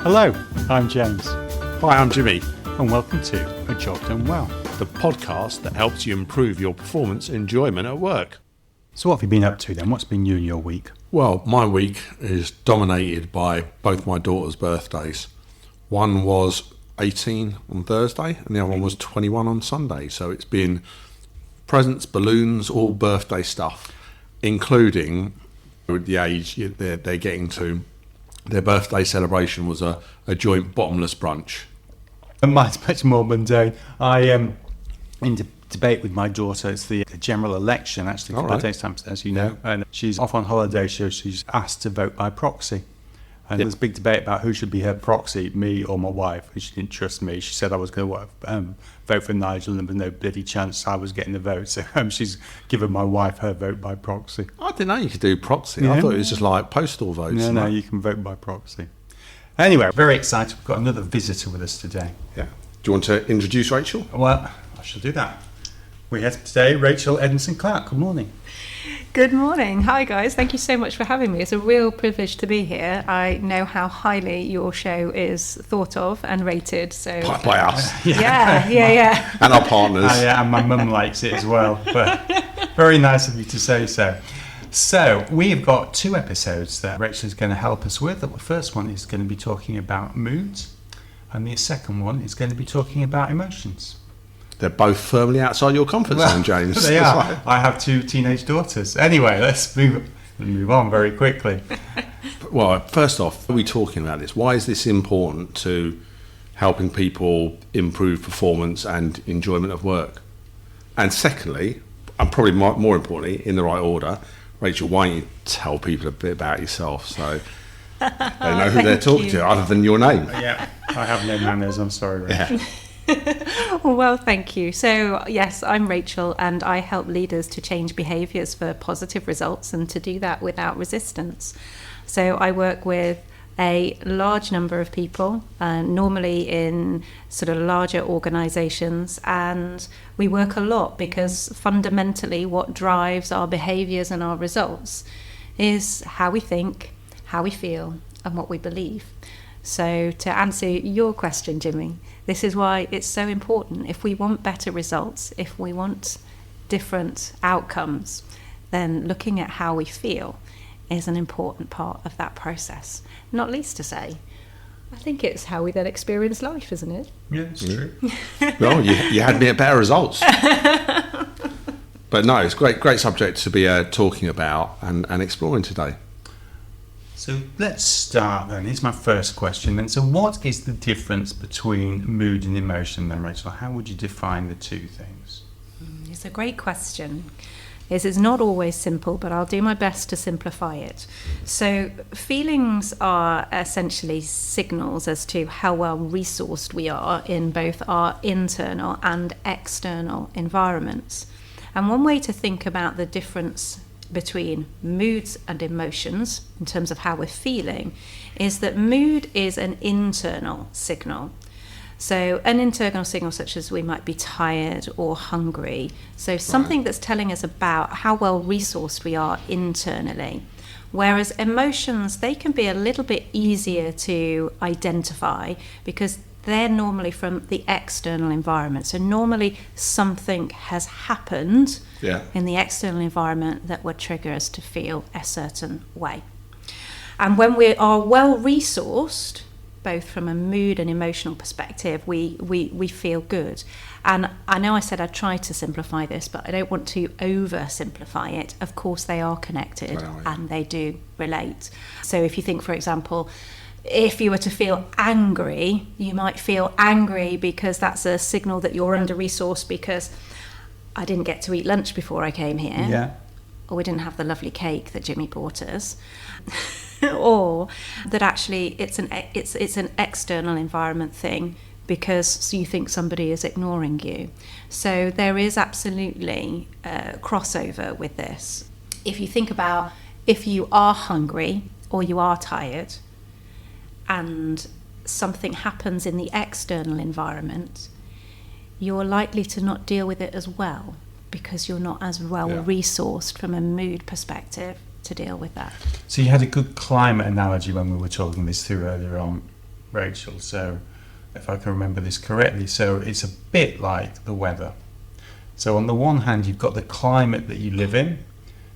Hello, I'm James, Hi, I'm Jimmy, and welcome to A Job Done Well. the podcast that helps you improve your performance and enjoyment at work. So what have you been up to then? What's been you and your week? Well, my week is dominated by both my daughter's birthdays. One was 18 on Thursday and the other one was 21 on Sunday. So it's been presents, balloons, all birthday stuff, including with the age they're getting to. Their birthday celebration was a joint bottomless brunch. And mine's much more mundane. I am in debate with my daughter. It's the general election, actually, for All days time, as you know. And she's off on holiday, so she's asked to vote by proxy. And there's a big debate about who should be her proxy, me or my wife. And she didn't trust me. She said I was going to vote for Nigel, and there was no bloody chance I was getting the vote. So she's given my wife her vote by proxy. I didn't know you could do proxy. Yeah. I thought it was just like postal votes. No, you can vote by proxy. Anyway, very excited. We've got another visitor with us today. Yeah. Do you want to introduce Rachel? Well, I shall do that. We have today Rachael Edmondson-Clarke. Good morning. Good morning. Hi, guys. Thank you so much for having me. It's a real privilege to be here. I know how highly your show is thought of and rated. So By us. Yeah. And our partners. Yeah, and my mum likes it as well. But very nice of you to say so. So we've got 2 episodes that Rachel is going to help us with. The first one is going to be talking about moods, and the second one is going to be talking about emotions. They're both firmly outside your comfort zone, James. They are. I have 2 teenage daughters. Anyway, let's move on very quickly. Well, first off, are we talking about this? Why is this important to helping people improve performance and enjoyment of work? And secondly, and probably more importantly, in the right order, Rachel, why don't you tell people a bit about yourself so they know who they're talking to other than your name? Yeah, I have no manners. I'm sorry, Rachel. Yeah. Well, thank you. So, yes, I'm Rachel, and I help leaders to change behaviours for positive results and to do that without resistance. So I work with a large number of people, normally in sort of larger organisations, and we work a lot because fundamentally what drives our behaviours and our results is how we think, how we feel, and what we believe. So to answer your question, Jimmy, this is why it's so important. If we want better results, if we want different outcomes, then looking at how we feel is an important part of that process. Not least to say, I think it's how we then experience life, isn't it? Yeah, it's true. Well, you had me at better results. But no, it's a great subject to be talking about and exploring today. So let's start then. Here's my first question then. So what is the difference between mood and emotion then, Rachel? How would you define the 2 things? It's a great question. It's not always simple, but I'll do my best to simplify it. So feelings are essentially signals as to how well resourced we are in both our internal and external environments. And one way to think about the difference between moods and emotions in terms of how we're feeling is that mood is an internal signal. So an internal signal such as we might be tired or hungry. So something that's telling us about how well resourced we are internally. Whereas emotions, they can be a little bit easier to identify because they're normally from the external environment. So normally something has happened in the external environment that would trigger us to feel a certain way. And when we are well resourced, both from a mood and emotional perspective, we feel good. And I know I said I'd try to simplify this, but I don't want to oversimplify it. Of course, they are connected and they do relate. So if you think, for example, if you were to feel angry, you might feel angry because that's a signal that you're under-resourced because I didn't get to eat lunch before I came here. Yeah. Or we didn't have the lovely cake that Jimmy bought us. Or that actually it's an external environment thing because you think somebody is ignoring you. So there is absolutely crossover with this. If you think about if you are hungry or you are tired and something happens in the external environment, you're likely to not deal with it as well because you're not as well resourced from a mood perspective to deal with that. So you had a good climate analogy when we were talking this through earlier on. Rachel. So if I can remember this correctly, so it's a bit like the weather. So on the one hand, you've got the climate that you live in.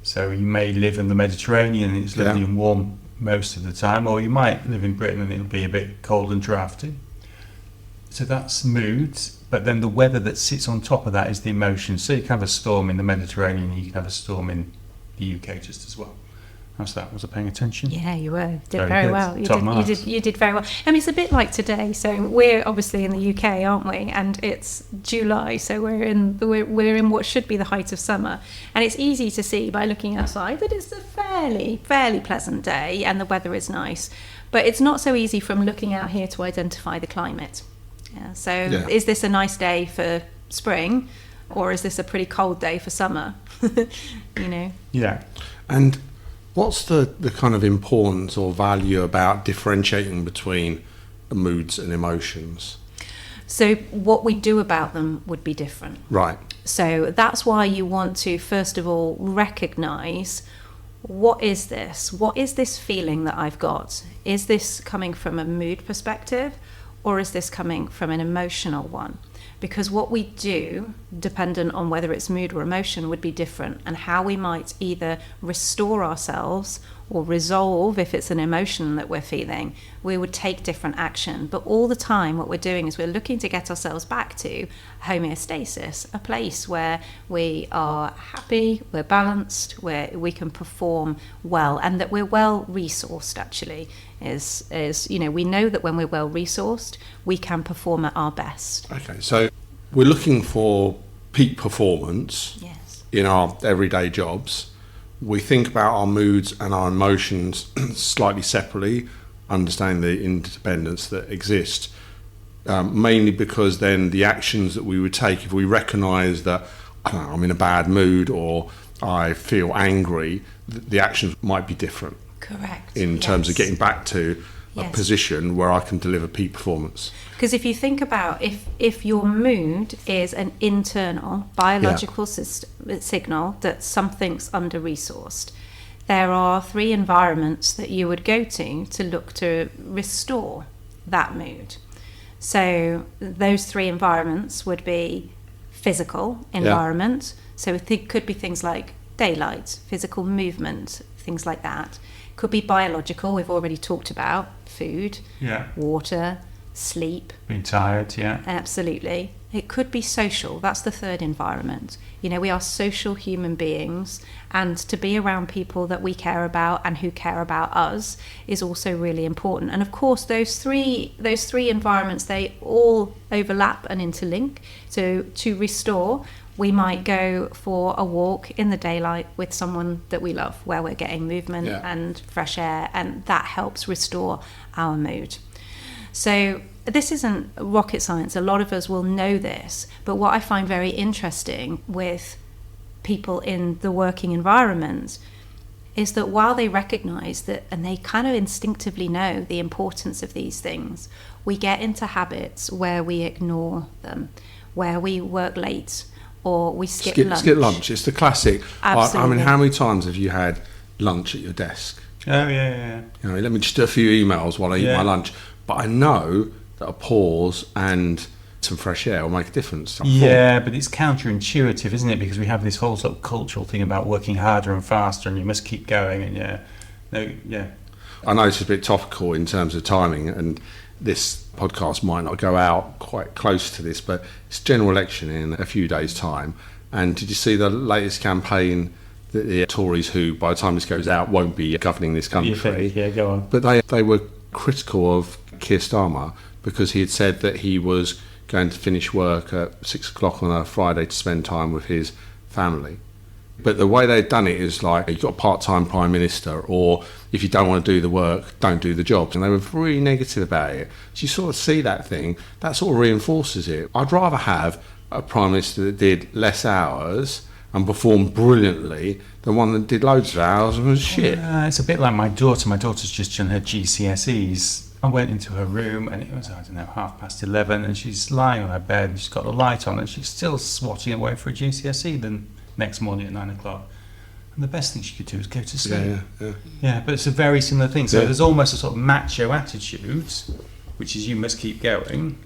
So you may live in the Mediterranean and it's lovely and warm most of the time, or you might live in Britain and it'll be a bit cold and drafty. So that's moods, but then the weather that sits on top of that is the emotions. So you can have a storm in the Mediterranean and you can have a storm in the UK just as well. How's that? Was I paying attention? Yeah, you were. Did Very good. well. You did very well. I mean, it's a bit like today. So we're obviously in the UK, aren't we? And it's July, so we're in what should be the height of summer. And it's easy to see by looking outside that it's a fairly pleasant day and the weather is nice. But it's not so easy from looking out here to identify the climate. Yeah. So is this a nice day for spring, or is this a pretty cold day for summer? You know. Yeah. And what's the kind of importance or value about differentiating between moods and emotions? So what we do about them would be different. Right. So that's why you want to, first of all, recognise, what is this? What is this feeling that I've got? Is this coming from a mood perspective, or is this coming from an emotional one? Because what we do, dependent on whether it's mood or emotion, would be different, and how we might either restore ourselves or resolve, if it's an emotion that we're feeling, we would take different action. But all the time what we're doing is we're looking to get ourselves back to homeostasis, a place where we are happy, we're balanced, where we can perform well, and that we're well resourced. Actually, is we know that when we're well resourced, we can perform at our best. Okay, so we're looking for peak performance in our everyday jobs. We think about our moods and our emotions slightly separately, understanding the interdependence that exists, mainly because then the actions that we would take, if we recognise that I'm in a bad mood or I feel angry, the actions might be different. Correct. In terms of getting back to a position where I can deliver peak performance. Because if you think about if your mood is an internal biological signal that something's under-resourced, there are 3 environments that you would go to look to restore that mood. So those 3 environments would be physical environment. So it could be things like daylight, physical movement, things like that. Could be biological, we've already talked about, food, water, sleep. Being tired, Absolutely. It could be social, that's the 3rd environment. We are social human beings, and to be around people that we care about and who care about us is also really important. And of course, those three environments, they all overlap and interlink. So to restore, we might go for a walk in the daylight with someone that we love, where we're getting movement and fresh air, and that helps restore our mood. So this isn't rocket science. A lot of us will know this, but what I find very interesting with people in the working environment is that while they recognise that, and they kind of instinctively know the importance of these things, we get into habits where we ignore them, where we work late, or we skip lunch. Skip lunch. It's the classic. Absolutely. I mean, how many times have you had lunch at your desk? Oh, yeah. Let me just do a few emails while I eat my lunch. But I know that a pause and some fresh air will make a difference. Yeah, but it's counterintuitive, isn't it? Because we have this whole sort of cultural thing about working harder and faster, and you must keep going. And I know it's a bit topical in terms of timing, and this podcast might not go out quite close to this, but it's general election in a few days' time. And did you see the latest campaign that the Tories, who by the time this goes out won't be governing this country? Yeah, go on. But they were critical of Keir Starmer because he had said that he was going to finish work at 6 o'clock on a Friday to spend time with his family. But the way they'd done it is like, you've got a part-time Prime Minister, or if you don't want to do the work, don't do the jobs. And they were really negative about it. So you sort of see that thing, that sort of reinforces it. I'd rather have a Prime Minister that did less hours and performed brilliantly than one that did loads of hours and was shit. It's a bit like my daughter. My daughter's just done her GCSEs. I went into her room and it was, 11:30, and she's lying on her bed and she's got the light on and she's still swatting away for a GCSE the next morning at 9 o'clock. And the best thing she could do is go to sleep. Yeah. Yeah, but it's a very similar thing. So there's almost a sort of macho attitude which is you must keep going.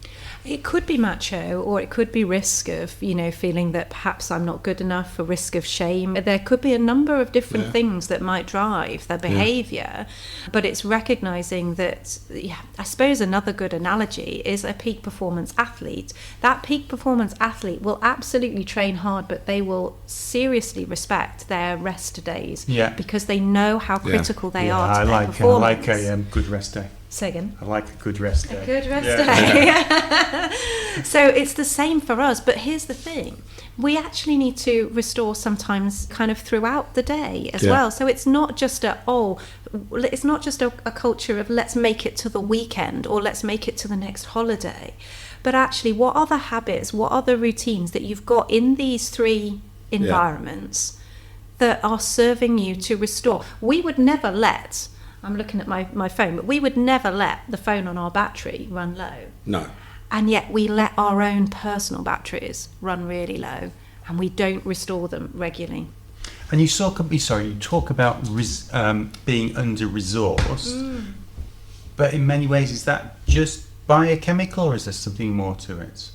It could be macho, or it could be risk of, feeling that perhaps I'm not good enough, a risk of shame. There could be a number of different things that might drive their behaviour, but it's recognising that, I suppose another good analogy is a peak performance athlete. That peak performance athlete will absolutely train hard, but they will seriously respect their rest days because they know how critical they are to their performance. I like a good rest day. Say again? I like a good rest day. A good rest day. So it's the same for us, but here's the thing. We actually need to restore sometimes kind of throughout the day as well. So it's not just a culture of let's make it to the weekend or let's make it to the next holiday. But actually, what are the habits, what are the routines that you've got in these three environments that are serving you to restore? We would never let... I'm looking at my phone, but we would never let the phone on our battery run low. No. And yet we let our own personal batteries run really low, and we don't restore them regularly. And you talk about being under-resourced, but in many ways, is that just biochemical, or is there something more to it?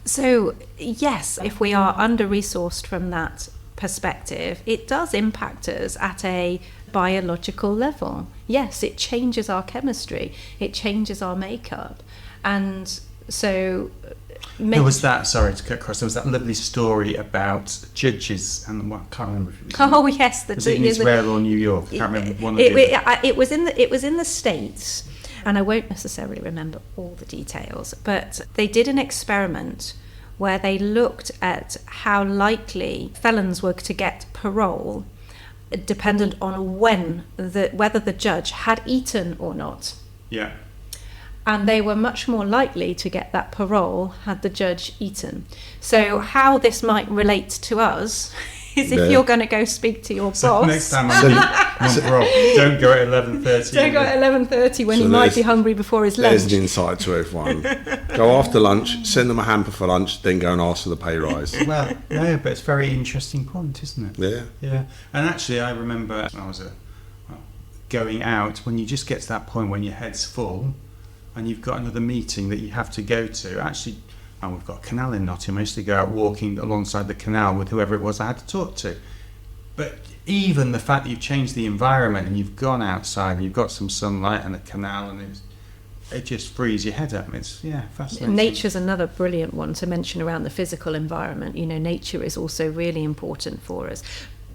So, yes, if we are under-resourced from that perspective, it does impact us at a biological level. Yes, it changes our chemistry, it changes our makeup. And so there was that, sorry to cut across, there was that lovely story about judges, and I can't remember if it was was it in Israel or New York? I can't remember it was in the States, and I won't necessarily remember all the details, but they did an experiment where they looked at how likely felons were to get parole dependent on whether the judge had eaten or not. Yeah. And they were much more likely to get that parole had the judge eaten. So how this might relate to us is if you're going to go speak to your boss. Next time I'm parole, don't go at 11:30. Don't go at 11:30 when he might be hungry before his lunch. There's an insight to everyone. Go after lunch, send them a hamper for lunch, then go and ask for the pay rise. Well, no, but it's a very interesting point, isn't it? Yeah. And actually, I remember when I was going out, when you just get to that point when your head's full and you've got another meeting that you have to go to. Actually, and we've got a canal in Nottingham. I used to go out walking alongside the canal with whoever it was I had to talk to. But even the fact that you've changed the environment and you've gone outside and you've got some sunlight and a canal, and it just frees your head up. It's fascinating. Nature's another brilliant one to mention around the physical environment. Nature is also really important for us.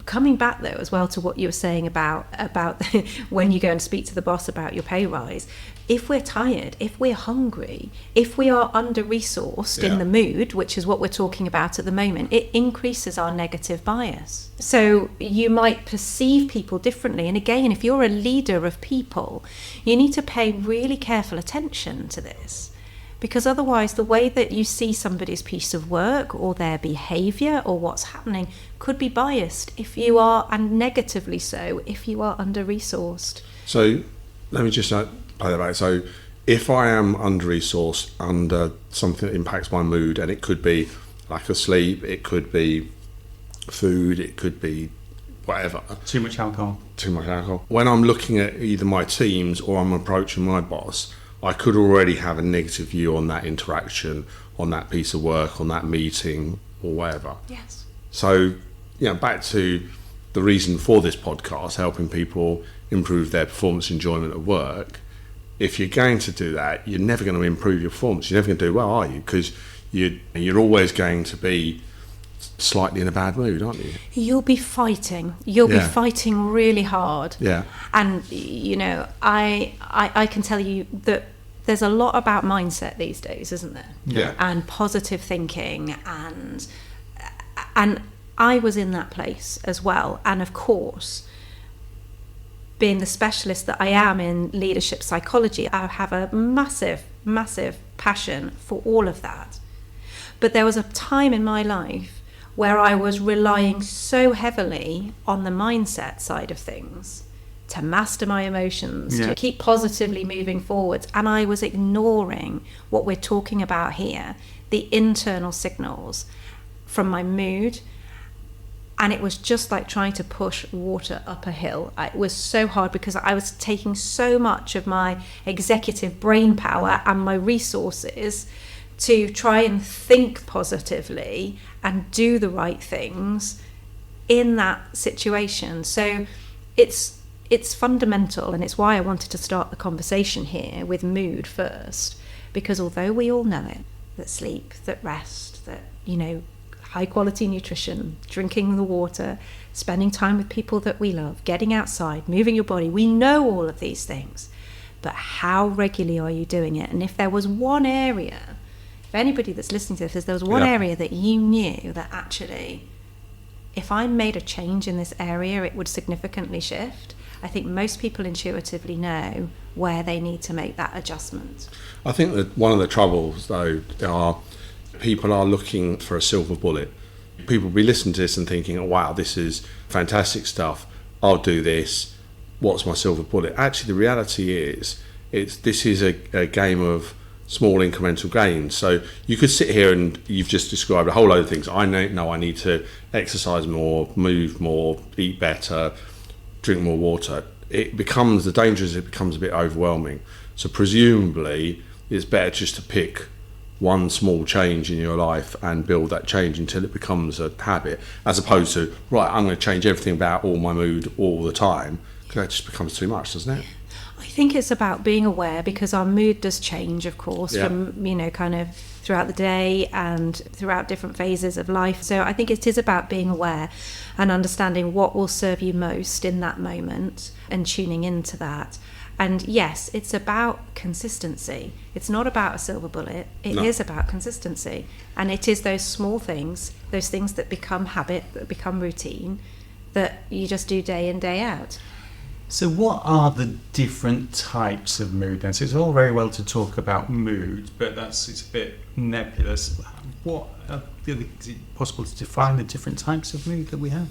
Coming back though as well to what you were saying about when you go and speak to the boss about your pay rise, if we're tired, if we're hungry, if we are under-resourced in the mood, which is what we're talking about at the moment, it increases our negative bias. So you might perceive people differently. And again, if you're a leader of people, you need to pay really careful attention to this. Because otherwise, the way that you see somebody's piece of work or their behaviour or what's happening could be biased if you are, and negatively so, if you are under-resourced. So let me just play that back. So if I am under-resourced under something that impacts my mood, and it could be lack of sleep, it could be food, it could be whatever. Too much alcohol. When I'm looking at either my teams or I'm approaching my boss, I could already have a negative view on that interaction, on that piece of work, on that meeting, or whatever. Yes. So, back to the reason for this podcast, helping people improve their performance enjoyment at work. If you're going to do that, you're never going to improve your performance. You're never going to do well, are you? Because you're always going to be slightly in a bad mood, aren't you? You'll be fighting. You'll be fighting really hard. Yeah. And, I can tell you that there's a lot about mindset these days, isn't there? Yeah. And positive thinking, and I was in that place as well. And of course, being the specialist that I am in leadership psychology, I have a massive, massive passion for all of that. But there was a time in my life where I was relying so heavily on the mindset side of things to master my emotions, to keep positively moving forwards. And I was ignoring what we're talking about here, the internal signals from my mood And it was just like trying to push water up a hill. It was so hard because I was taking so much of my executive brain power and my resources to try and think positively and do the right things in that situation. So it's fundamental, and it's why I wanted to start the conversation here with mood first, because although we all know it, that sleep, that rest, that, high quality nutrition, drinking the water, spending time with people that we love, getting outside, moving your body, we know all of these things, but how regularly are you doing it? And if there was one area, if anybody that's listening to this, if there was one area that you knew that actually, if I made a change in this area, it would significantly shift, I think most people intuitively know where they need to make that adjustment. I think that one of the troubles, though, are people are looking for a silver bullet. People will be listening to this and thinking, oh, wow, this is fantastic stuff. I'll do this. What's my silver bullet? Actually, the reality is, this is a game of small incremental gains. So you could sit here and you've just described a whole load of things. I know I need to exercise more, move more, eat better, drink more water. The danger is it becomes a bit overwhelming. So presumably it's better just to pick one small change in your life and build that change until it becomes a habit, as opposed to, right, I'm going to change everything about all my mood all the time, because that just becomes too much, doesn't it? I think it's about being aware, because our mood does change, of course, from, kind of throughout the day and throughout different phases of life. So I think it is about being aware and understanding what will serve you most in that moment and tuning into that. And yes, it's about consistency. It's not about a silver bullet. It is about consistency. And it is those small things, those things that become habit, that become routine, that you just do day in, day out. So what are the different types of mood then? So it's all very well to talk about mood, but it's a bit nebulous. Is it possible to define the different types of mood that we have?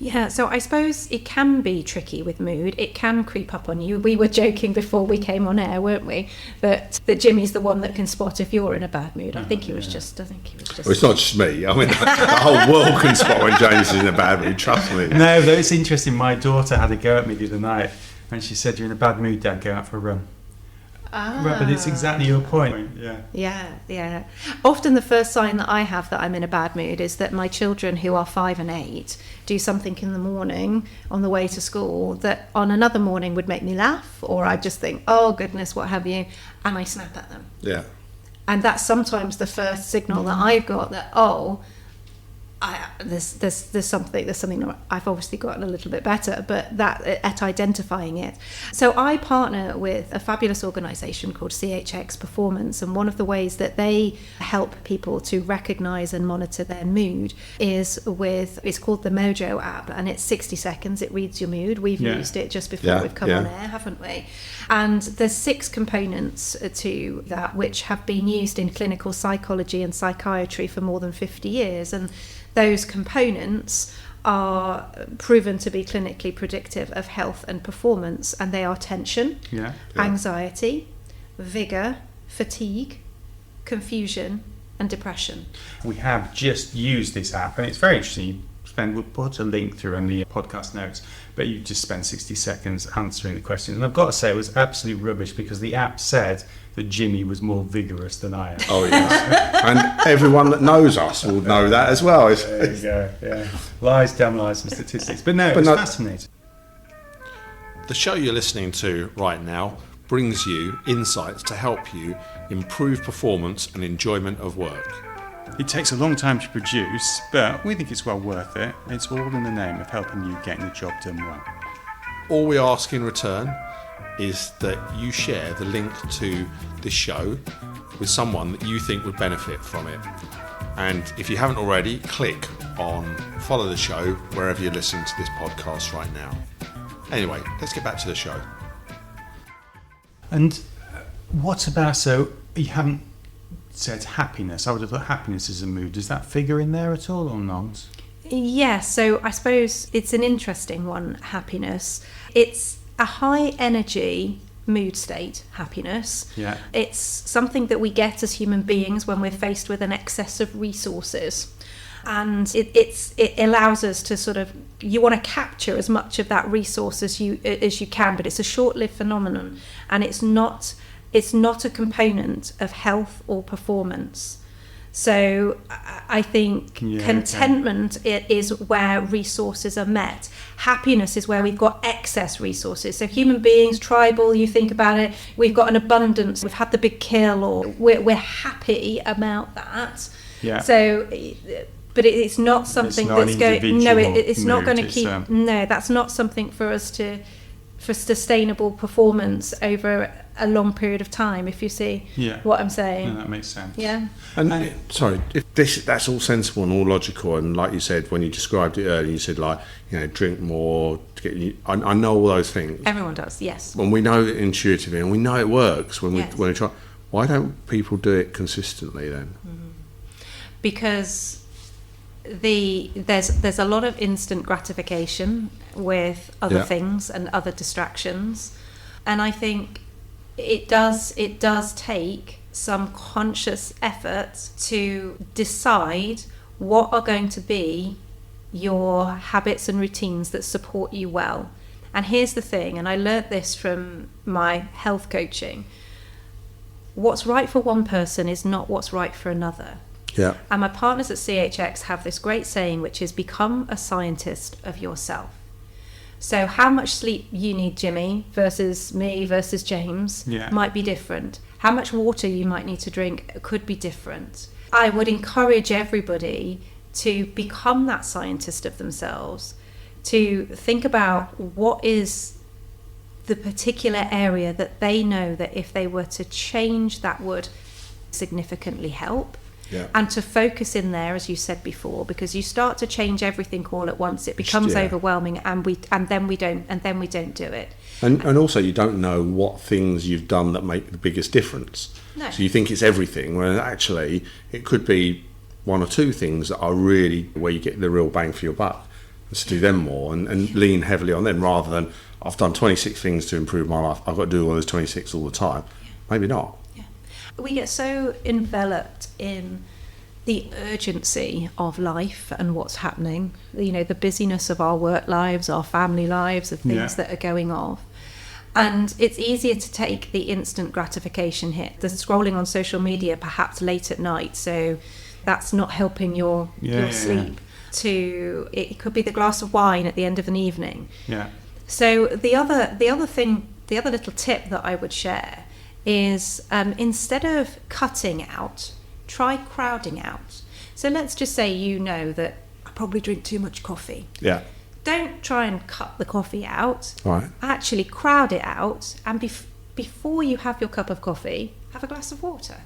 Yeah, so I suppose it can be tricky with mood. It can creep up on you. We were joking before we came on air, weren't we, that Jimmy's the one that can spot if you're in a bad mood. I think he was just. Well, it's not just me. I mean, the whole world can spot when James is in a bad mood. Trust me. No, though it's interesting. My daughter had a go at me the other night, and she said, "You're in a bad mood, Dad. Go out for a run." Right, but it's exactly your point. Yeah. Often the first sign that I have that I'm in a bad mood is that my children, who are 5 and 8, do something in the morning on the way to school that on another morning would make me laugh, or I just think, oh goodness, what have you, and I snap at them. Yeah. And that's sometimes the first signal that I've got that, there's something. I've obviously gotten a little bit better, but that at identifying it. So I partner with a fabulous organisation called CHX Performance, and one of the ways that they help people to recognise and monitor their mood is it's called the Mojo app, and it's 60 seconds. It reads your mood. We've used it just before we've come on air, haven't we? And there's 6 components to that which have been used in clinical psychology and psychiatry for more than 50 years, and those components are proven to be clinically predictive of health and performance, and they are tension, anxiety, vigour, fatigue, confusion, and depression. We have just used this app, and it's very interesting. We'll put a link through in the podcast notes, but you just spend 60 seconds answering the questions. And I've got to say, it was absolute rubbish, because the app said that Jimmy was more vigorous than I am. Oh, yes. And everyone that knows us will know that as well. There you go, yeah. Lies, damn lies, and statistics. But it's fascinating. The show you're listening to right now brings you insights to help you improve performance and enjoyment of work. It takes a long time to produce, but we think it's well worth it. It's all in the name of helping you getting the job done well. All we ask in return is that you share the link to this show with someone that you think would benefit from it. And if you haven't already, click on follow the show wherever you're listening to this podcast right now. Anyway, let's get back to the show. And what about, so you haven't said happiness. I would have thought happiness is a mood. Does that figure in there at all or not? Yes, so I suppose it's an interesting one, happiness. It's a high energy mood state, happiness. Yeah. It's something that we get as human beings when we're faced with an excess of resources. And it allows us to sort of, you want to capture as much of that resource as you can, but it's a short-lived phenomenon, and it's not a component of health or performance. So I think contentment is where resources are met. Happiness is where we've got excess resources. So human beings, tribal, you think about it, we've got an abundance. We've had the big kill, or we're happy about that. Yeah. So, but it's not something that's going. No, it's not going to keep. No, that's not something for sustainable performance over a long period of time, if you see what I'm saying. No, that makes sense. Yeah. And sorry, if that's all sensible and all logical, and like you said when you described it earlier, you said, like, drink more to get you. I know all those things. Everyone does, yes. And we know it intuitively, and we know it works when we try. Why don't people do it consistently then? Because there's a lot of instant gratification with other things and other distractions, and I think it does take some conscious effort to decide what are going to be your habits and routines that support you well. And here's the thing, and I learnt this from my health coaching: what's right for one person is not what's right for another. Yeah. And my partners at CHX have this great saying, which is, become a scientist of yourself. So how much sleep you need, Jimmy, versus me versus James might be different. How much water you might need to drink could be different. I would encourage everybody to become that scientist of themselves, to think about what is the particular area that they know that if they were to change, that would significantly help. Yeah. And to focus in there, as you said before, because you start to change everything all at once, it becomes overwhelming, and then we don't do it. And also, you don't know what things you've done that make the biggest difference. No. So you think it's everything, when actually it could be one or two things that are really where you get the real bang for your buck. Let's do them more and lean heavily on them, rather than, I've done 26 things to improve my life, I've got to do all those 26 all the time. Maybe not. We get so enveloped in the urgency of life and what's happening, the busyness of our work lives, our family lives, of things that are going off. And it's easier to take the instant gratification hit, the scrolling on social media, perhaps late at night, so that's not helping your sleep. To it could be the glass of wine at the end of an evening. Yeah. So the other little tip that I would share is, instead of cutting out, try crowding out. So let's just say that I probably drink too much coffee. Yeah. Don't try and cut the coffee out. Right. Actually crowd it out, and before you have your cup of coffee, have a glass of water.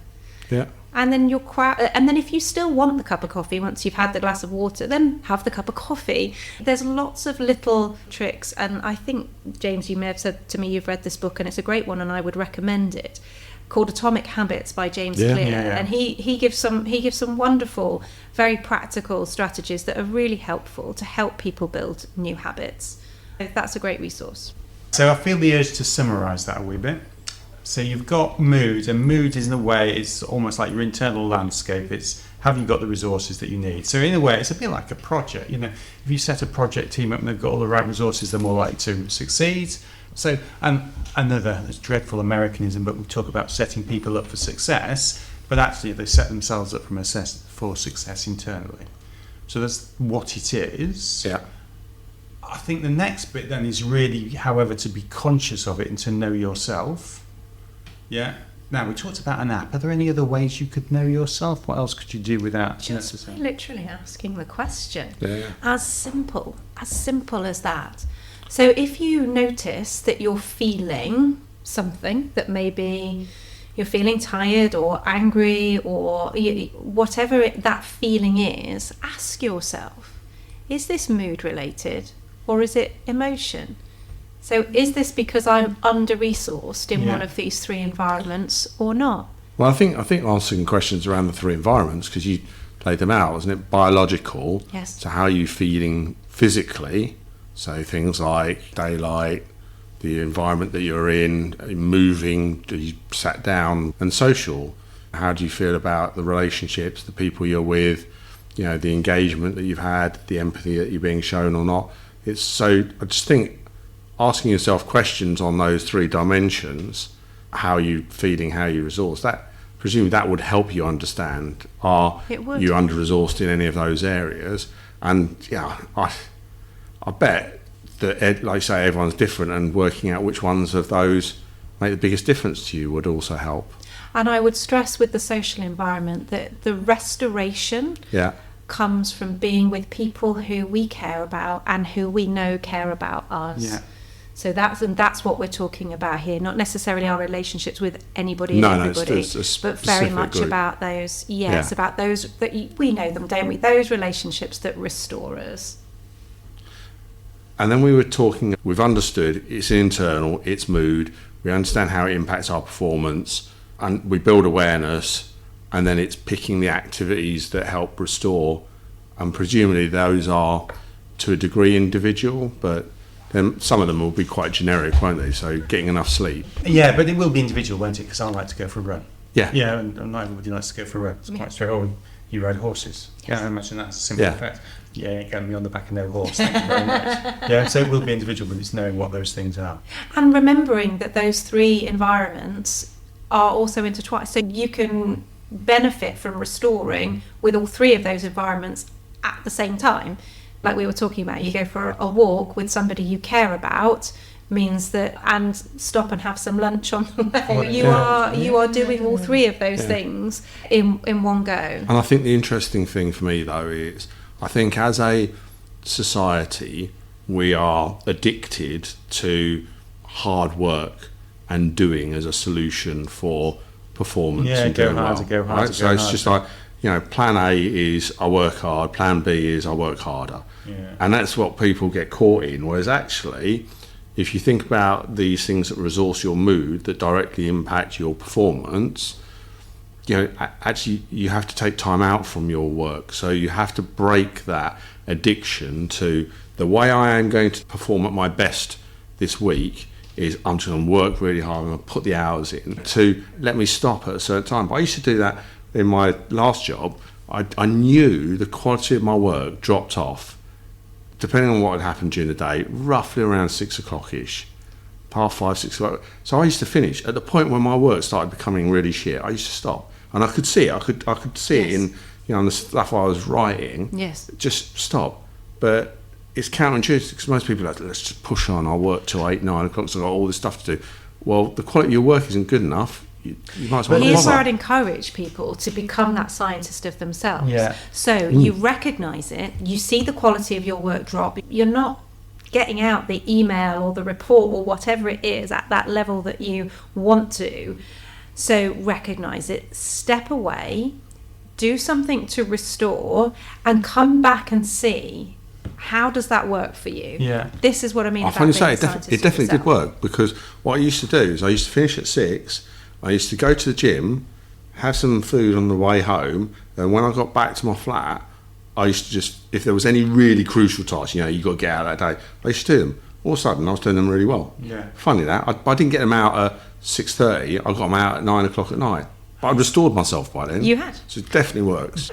Yeah. And then and then if you still want the cup of coffee once you've had the glass of water, then have the cup of coffee. There's lots of little tricks, and I think, James, you may have said to me you've read this book, and it's a great one, and I would recommend it, called Atomic Habits by James Clear. And he gives some wonderful, very practical strategies that are really helpful to help people build new habits. So that's a great resource. So I feel the urge to summarise that a wee bit. So you've got mood, and mood is, in a way, it's almost like your internal landscape. It's, have you got the resources that you need? So in a way, it's a bit like a project. If you set a project team up and they've got all the right resources, they're more likely to succeed. So, and another dreadful Americanism, but we talk about setting people up for success, but actually they set themselves up for success internally. So that's what it is. Yeah. I think the next bit then is really, however, to be conscious of it and to know yourself. Yeah. Now, we talked about an app. Are there any other ways you could know yourself? What else could you do without just literally asking the question? Yeah. As simple as that. So if you notice that you're feeling something, that maybe you're feeling tired or angry or whatever that feeling is, ask yourself, is this mood related or is it emotion? So is this because I'm under-resourced in one of these three environments or not? Well, I think answering questions around the three environments, because you played them out, isn't it? Biological. Yes. So how are you feeling physically? So things like daylight, the environment that you're in, moving, you sat down, and social. How do you feel about the relationships, the people you're with, the engagement that you've had, the empathy that you're being shown or not. I just think asking yourself questions on those 3 dimensions, how are you feeding, how are you resourced, presumably that would help you understand, are you under-resourced in any of those areas? And I bet that, like I say, everyone's different, and working out which ones of those make the biggest difference to you would also help. And I would stress with the social environment that the restoration comes from being with people who we care about and who we know care about us. Yeah. So that's what we're talking about here, not necessarily our relationships with anybody and everybody, but very much group. About those, it's about those that we know them, don't we? Those relationships that restore us. And then we were talking, we've understood it's internal, it's mood, we understand how it impacts our performance, and we build awareness, and then it's picking the activities that help restore, and presumably those are to a degree individual, but then some of them will be quite generic, won't they? So getting enough sleep. Yeah, but it will be individual, won't it? Because I like to go for a run. Yeah. Yeah, and not everybody likes to go for a run. It's quite straightforward. You ride horses. Yes. Yeah, I imagine that's a simple effect. Yeah, get me on the back of no horse. Thank you very much. Yeah, so it will be individual, but it's knowing what those things are. And remembering that those 3 environments are also intertwined. So you can benefit from restoring with all 3 of those environments at the same time. Like we were talking about, you go for a walk with somebody you care about, means that, and stop and have some lunch on the way. You are doing all 3 of those things in one go. And I think the interesting thing for me though is, I think as a society we are addicted to hard work and doing as a solution for performance and doing well. So it's just like, plan A is I work hard, plan B is I work harder. Yeah. And that's what people get caught in. Whereas actually, if you think about these things that resource your mood, that directly impact your performance, actually you have to take time out from your work. So you have to break that addiction to the way I am going to perform at my best this week is I'm just going to work really hard, I'm going to put the hours in to let me stop at a certain time. But I used to do that in my last job. I knew the quality of my work dropped off, depending on what had happened during the day, roughly around 6 o'clock-ish, 5:30, 6 o'clock. So I used to finish. At the point when my work started becoming really shit, I used to stop. And I could see it. I could see it in, in the stuff I was writing. Yes. Just stop. But it's counterintuitive because most people are like, let's just push on. I'll work till 8, 9 o'clock, so I've got all this stuff to do. Well, the quality of your work isn't good enough. You might as well. Here's where I'd encourage people to become that scientist of themselves. Yeah. So you recognise it, you see the quality of your work drop. You're not getting out the email or the report or whatever it is at that level that you want to. So recognise it, step away, do something to restore, and come back and see, how does that work for you? Yeah. This is what I mean I about being a say scientist it definitely of did yourself. work, because what I used to do is I used to finish at 6. I used to go to the gym, have some food on the way home, and when I got back to my flat, I used to just, if there was any really crucial tasks, you've got to get out that day, I used to do them. All of a sudden, I was doing them really well. Yeah. Funny that. I didn't get them out at 6:30, I got them out at 9 o'clock at night. But I'd restored myself by then. You had. So it definitely works.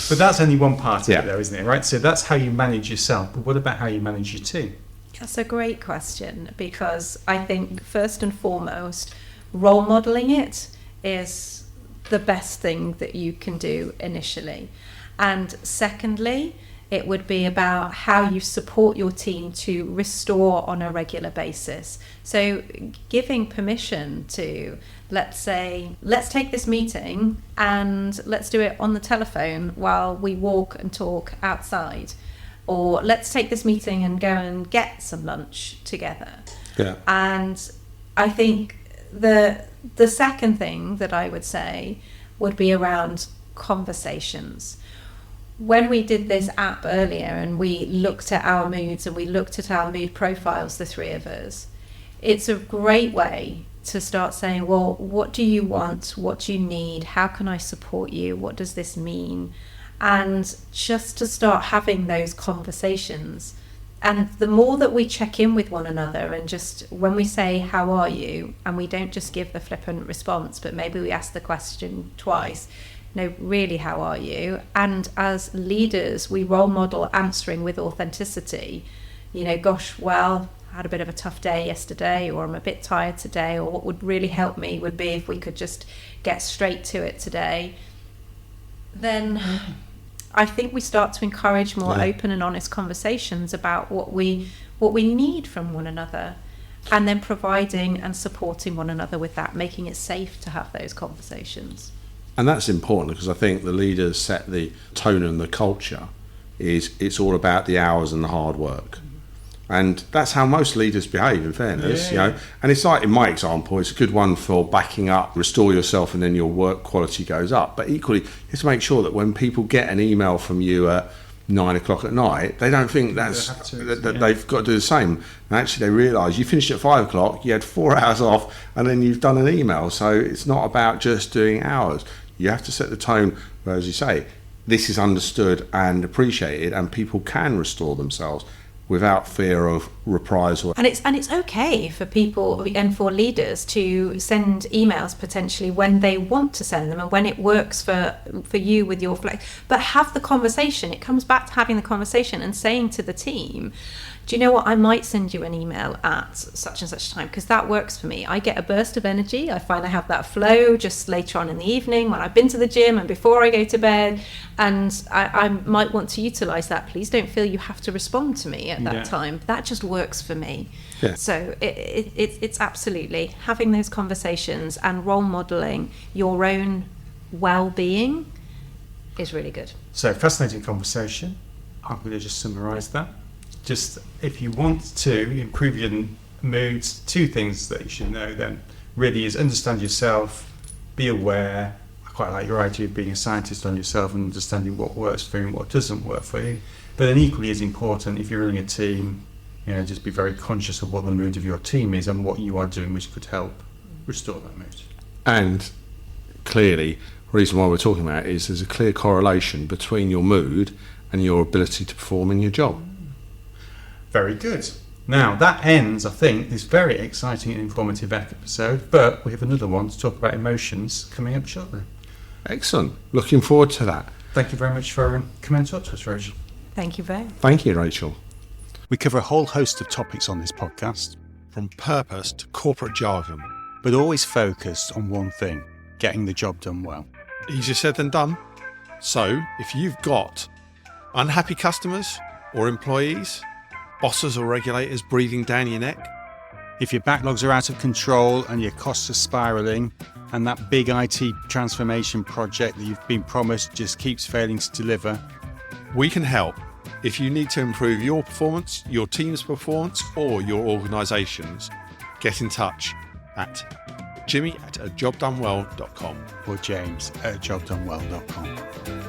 But that's only one part of it though, isn't it? Right? So that's how you manage yourself. But what about how you manage your team? That's a great question, because I think first and foremost, role modelling it is the best thing that you can do initially. And secondly, it would be about how you support your team to restore on a regular basis. So giving permission to, let's say, let's take this meeting and let's do it on the telephone while we walk and talk outside. Or let's take this meeting and go and get some lunch together. Yeah. And I think the second thing that I would say would be around conversations. When we did this app earlier and we looked at our moods and we looked at our mood profiles, the 3 of us, it's a great way to start saying, well, what do you want? What do you need? How can I support you? What does this mean? And just to start having those conversations. And the more that we check in with one another, and just when we say, how are you? And we don't just give the flippant response, but maybe we ask the question twice. no, really, how are you? And as leaders, we role model answering with authenticity. You know, gosh, well, I had a bit of a tough day yesterday, or I'm a bit tired today, or what would really help me would be if we could just get straight to it today. Then I think we start to encourage more open and honest conversations about what we need from one another, and then providing and supporting one another with that, making it safe to have those conversations. And that's important, because I think the leaders set the tone and the culture. It's all about the hours and the hard work. And that's how most leaders behave, in fairness, you know. And it's like, in my example, it's a good one for backing up, restore yourself, and then your work quality goes up. But equally, you have to make sure that when people get an email from you at 9 o'clock at night, they don't think that they've got to do the same. And actually, they realise you finished at 5 o'clock, you had 4 hours off, and then you've done an email. So it's not about just doing hours. You have to set the tone where, as you say, this is understood and appreciated, and people can restore themselves without fear of reprisal. And it's okay for people and for leaders to send emails potentially when they want to send them and when it works for you with your flex. But have the conversation. It comes back to having the conversation and saying to the team, do you know what, I might send you an email at such and such time, because that works for me. I get a burst of energy. I find I have that flow just later on in the evening when I've been to the gym and before I go to bed, and I might want to utilise that. Please don't feel you have to respond to me at that time. That just works for me. Yeah. So it's absolutely having those conversations and role modelling your own well-being is really good. So, fascinating conversation. I'm going to just summarise that. Just, if you want to improve your moods, 2 things that you should know then really is understand yourself, be aware. I quite like your idea of being a scientist on yourself and understanding what works for you and what doesn't work for you. But then equally as important, if you're running a team, you know, just be very conscious of what the mood of your team is and what you are doing which could help restore that mood. And clearly, the reason why we're talking about it is there's a clear correlation between your mood and your ability to perform in your job. Very good. Now, that ends, I think, this very exciting and informative episode, but we have another one to talk about emotions coming up shortly. Excellent. Looking forward to that. Thank you very much for coming and talk to us, Rachel. Thank you very much. Thank you, Rachel. We cover a whole host of topics on this podcast, from purpose to corporate jargon, but always focused on one thing: getting the job done well. Easier said than done. So, if you've got unhappy customers or employees, bosses or regulators breathing down your neck, if your backlogs are out of control and your costs are spiralling, and that big IT transformation project that you've been promised just keeps failing to deliver, we can help. If you need to improve your performance, your team's performance, or your organisation's, get in touch at jimmy@ajobdonewell.com or james@ajobdonewell.com.